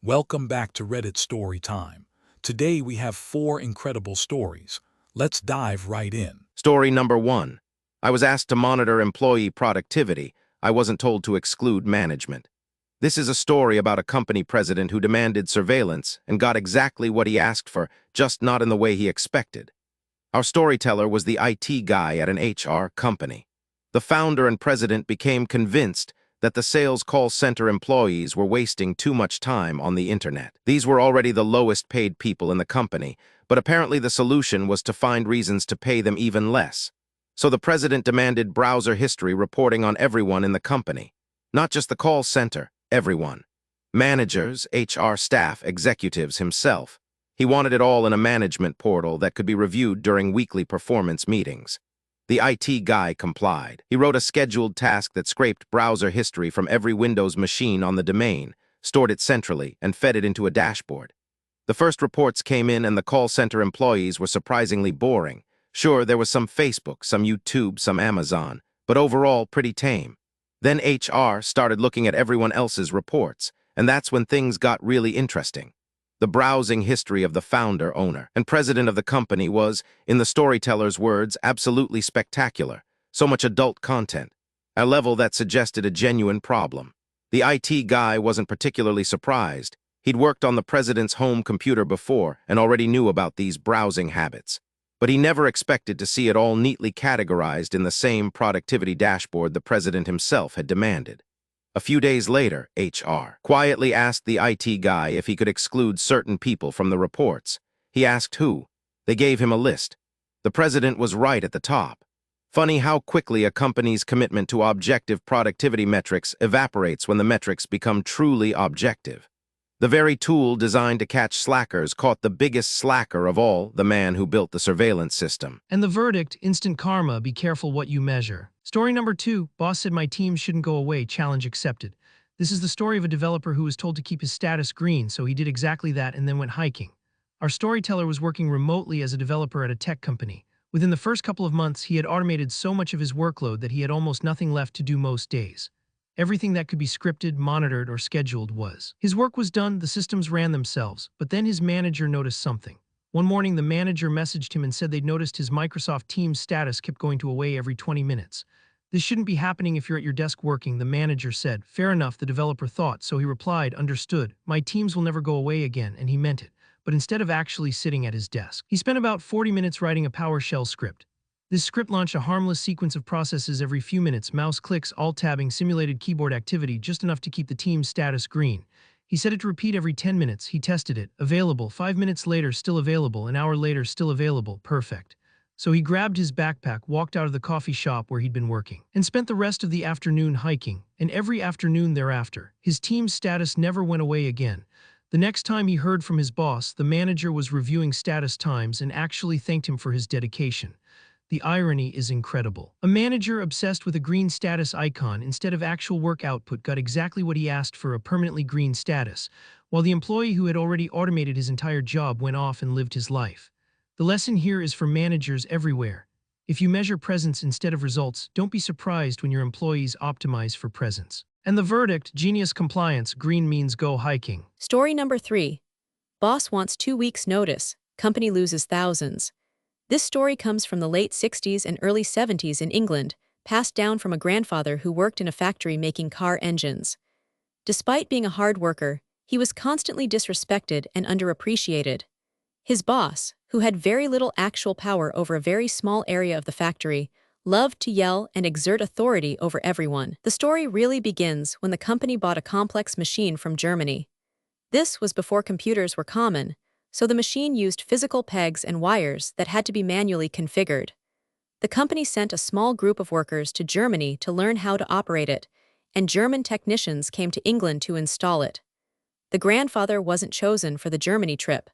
Welcome back to Reddit Story Time. Today we have four incredible stories. Let's dive right in. Story number 1. I was asked to monitor employee productivity. I wasn't told to exclude management. This is a story about a company president who demanded surveillance and got exactly what he asked for, just not in the way he expected. Our storyteller was the IT guy at an HR company. The founder and president became convinced that the sales call center employees were wasting too much time on the internet. These were already the lowest paid people in the company, but apparently the solution was to find reasons to pay them even less. So the president demanded browser history reporting on everyone in the company. Not just the call center, everyone. Managers, HR staff, executives himself. He wanted it all in a management portal that could be reviewed during weekly performance meetings. The IT guy complied. He wrote a scheduled task that scraped browser history from every Windows machine on the domain, stored it centrally, and fed it into a dashboard. The first reports came in and the call center employees were surprisingly boring. Sure, there was some Facebook, some YouTube, some Amazon, but overall pretty tame. Then HR started looking at everyone else's reports, and that's when things got really interesting. The browsing history of the founder, owner, and president of the company was, in the storyteller's words, absolutely spectacular. So much adult content, a level that suggested a genuine problem. The IT guy wasn't particularly surprised. He'd worked on the president's home computer before and already knew about these browsing habits. But he never expected to see it all neatly categorized in the same productivity dashboard the president himself had demanded. A few days later, HR quietly asked the IT guy if he could exclude certain people from the reports. He asked who. They gave him a list. The president was right at the top. Funny how quickly a company's commitment to objective productivity metrics evaporates when the metrics become truly objective. The very tool designed to catch slackers caught the biggest slacker of all, the man who built the surveillance system. And the verdict, instant karma, be careful what you measure. Story number 2, boss said my team shouldn't go away, challenge accepted. This is the story of a developer who was told to keep his status green, so he did exactly that and then went hiking. Our storyteller was working remotely as a developer at a tech company. Within the first couple of months, he had automated so much of his workload that he had almost nothing left to do most days. Everything that could be scripted, monitored, or scheduled was. His work was done, the systems ran themselves, but then his manager noticed something. One morning, the manager messaged him and said they'd noticed his Microsoft Teams status kept going to away every 20 minutes. This shouldn't be happening if you're at your desk working, the manager said. Fair enough, the developer thought, so he replied, understood, my Teams will never go away again, and he meant it. But instead of actually sitting at his desk, he spent about 40 minutes writing a PowerShell script. This script launched a harmless sequence of processes every few minutes, mouse clicks, alt-tabbing, simulated keyboard activity, just enough to keep the team's status green. He set it to repeat every 10 minutes. He tested it. Available. 5 minutes later, still available. An hour later, still available. Perfect. So he grabbed his backpack, walked out of the coffee shop where he'd been working, and spent the rest of the afternoon hiking. And every afternoon thereafter, his team's status never went away again. The next time he heard from his boss, the manager was reviewing status times and actually thanked him for his dedication. The irony is incredible. A manager obsessed with a green status icon instead of actual work output got exactly what he asked for, a permanently green status, while the employee who had already automated his entire job went off and lived his life. The lesson here is for managers everywhere. If you measure presence instead of results, don't be surprised when your employees optimize for presence. And the verdict, genius compliance, green means go hiking. Story number 3. Boss wants 2 weeks' notice. Company loses thousands. This story comes from the late 60s and early 70s in England, passed down from a grandfather who worked in a factory making car engines. Despite being a hard worker, he was constantly disrespected and underappreciated. His boss, who had very little actual power over a very small area of the factory, loved to yell and exert authority over everyone. The story really begins when the company bought a complex machine from Germany. This was before computers were common, so the machine used physical pegs and wires that had to be manually configured. The company sent a small group of workers to Germany to learn how to operate it, and German technicians came to England to install it. The grandfather wasn't chosen for the Germany trip,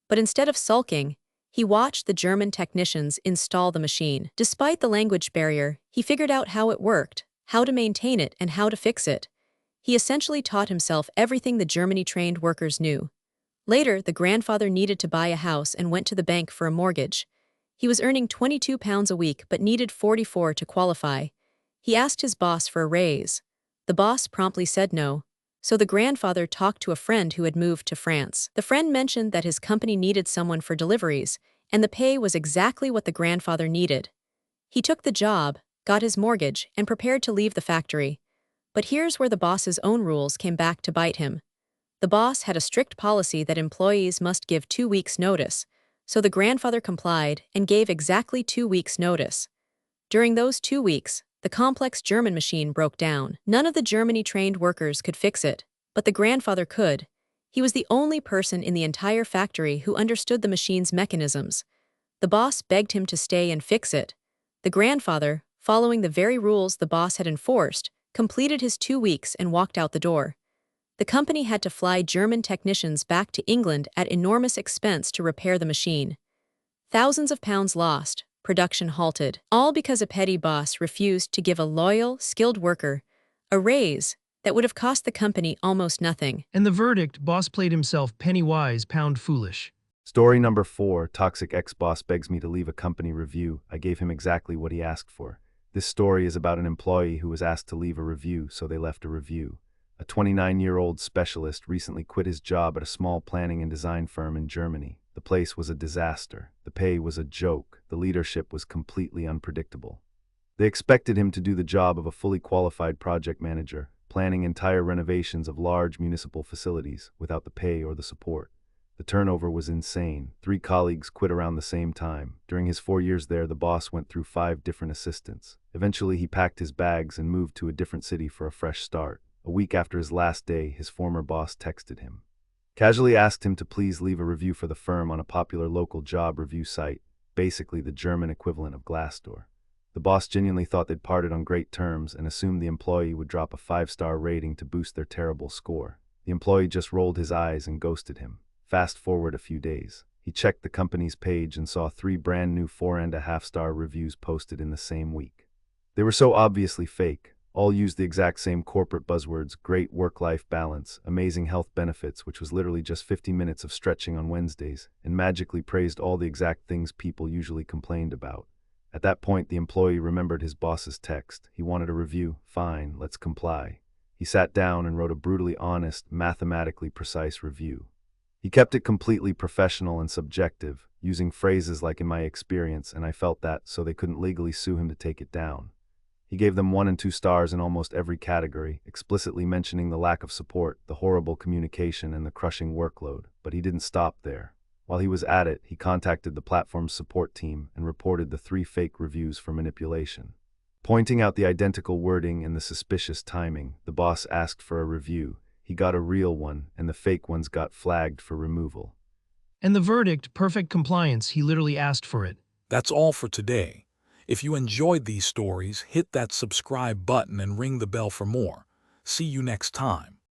but instead of sulking, he watched the German technicians install the machine. Despite the language barrier, he figured out how it worked, how to maintain it, and how to fix it. He essentially taught himself everything the Germany-trained workers knew. Later, the grandfather needed to buy a house and went to the bank for a mortgage. He was earning £22 a week but needed 44 to qualify. He asked his boss for a raise. The boss promptly said no. so the grandfather talked to a friend who had moved to France. The friend mentioned that his company needed someone for deliveries, and the pay was exactly what the grandfather needed. He took the job, got his mortgage, and prepared to leave the factory. But here's where the boss's own rules came back to bite him. The boss had a strict policy that employees must give 2 weeks' notice, so the grandfather complied and gave exactly 2 weeks' notice. During those 2 weeks, the complex German machine broke down. None of the Germany-trained workers could fix it, but the grandfather could. He was the only person in the entire factory who understood the machine's mechanisms. The boss begged him to stay and fix it. The grandfather, following the very rules the boss had enforced, completed his 2 weeks and walked out the door. The company had to fly German technicians back to England at enormous expense to repair the machine. Thousands of pounds lost, production halted, all because a petty boss refused to give a loyal, skilled worker a raise that would have cost the company almost nothing. And the verdict, boss played himself penny wise, pound foolish. Story number 4, toxic ex-boss begs me to leave a company review. I gave him exactly what he asked for. This story is about an employee who was asked to leave a review, so they left a review. A 29-year-old specialist recently quit his job at a small planning and design firm in Germany. The place was a disaster. The pay was a joke. The leadership was completely unpredictable. They expected him to do the job of a fully qualified project manager, planning entire renovations of large municipal facilities without the pay or the support. The turnover was insane. 3 colleagues quit around the same time. During his 4 years there, the boss went through 5 different assistants. Eventually, he packed his bags and moved to a different city for a fresh start. A week after his last day, his former boss texted him. Casually asked him to please leave a review for the firm on a popular local job review site, basically the German equivalent of Glassdoor. The boss genuinely thought they'd parted on great terms and assumed the employee would drop a 5-star rating to boost their terrible score. The employee just rolled his eyes and ghosted him. Fast forward a few days. He checked the company's page and saw 3 brand new 4.5-star reviews posted in the same week. They were so obviously fake. All used the exact same corporate buzzwords: great work-life balance, amazing health benefits, which was literally just 50 minutes of stretching on Wednesdays, and magically praised all the exact things people usually complained about. At that point, the employee remembered his boss's text. He wanted a review. Fine, let's comply. He sat down and wrote a brutally honest, mathematically precise review. He kept it completely professional and subjective, using phrases like "in my experience," and "I felt that," so they couldn't legally sue him to take it down. He gave them 1 and 2 stars in almost every category, explicitly mentioning the lack of support, the horrible communication, and the crushing workload. But he didn't stop there. While he was at it, he contacted the platform's support team and reported the 3 fake reviews for manipulation. Pointing out the identical wording and the suspicious timing, the boss asked for a review. He got a real one, and the fake ones got flagged for removal. And the verdict, perfect compliance, he literally asked for it. That's all for today. If you enjoyed these stories, hit that subscribe button and ring the bell for more. See you next time.